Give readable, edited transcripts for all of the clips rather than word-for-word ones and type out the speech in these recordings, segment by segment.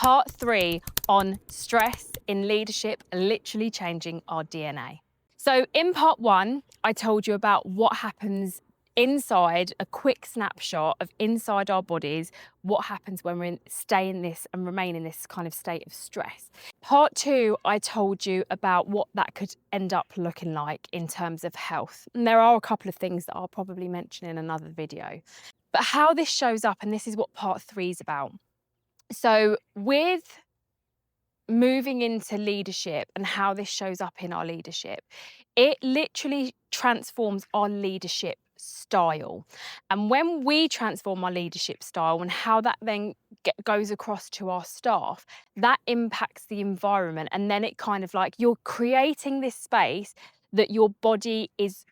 Part 3 on stress in leadership, literally changing our DNA. So in part 1, I told you about what happens inside, a quick snapshot of inside our bodies, what happens when we stay in this and remain in this kind of state of stress. Part 2, I told you about what that could end up looking like in terms of health. And there are a couple of things that I'll probably mention in another video. But how this shows up, and this is what part 3 is about. So with moving into leadership and how this shows up in our leadership, it literally transforms our leadership style. And when we transform our leadership style and how that then goes across to our staff, that impacts the environment. And then it kind of like you're creating this space that your body is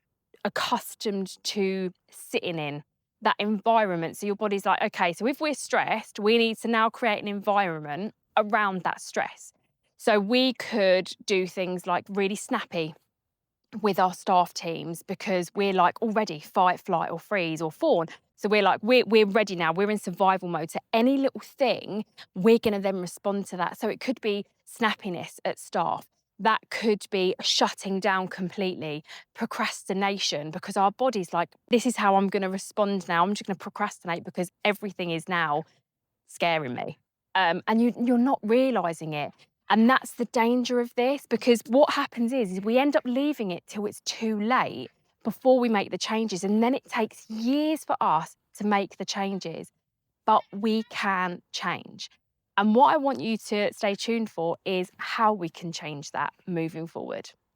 accustomed to sitting in, that environment. So your body's like, okay, so if we're stressed, we need to now create an environment around that stress. So we could do things like really snappy with our staff teams because we're like already fight, flight, or freeze or fawn. So we're like, we're ready now. We're in survival mode. So any little thing, we're going to then respond to that. So it could be snappiness at staff. That could be shutting down completely, procrastination, because our body's like, this is how I'm going to respond now. I'm just going to procrastinate because everything is now scaring me. And you're not realizing it. And that's the danger of this, because what happens is we end up leaving it till it's too late before we make the changes. And then it takes years for us to make the changes, but we can change. And what I want you to stay tuned for is how we can change that moving forward.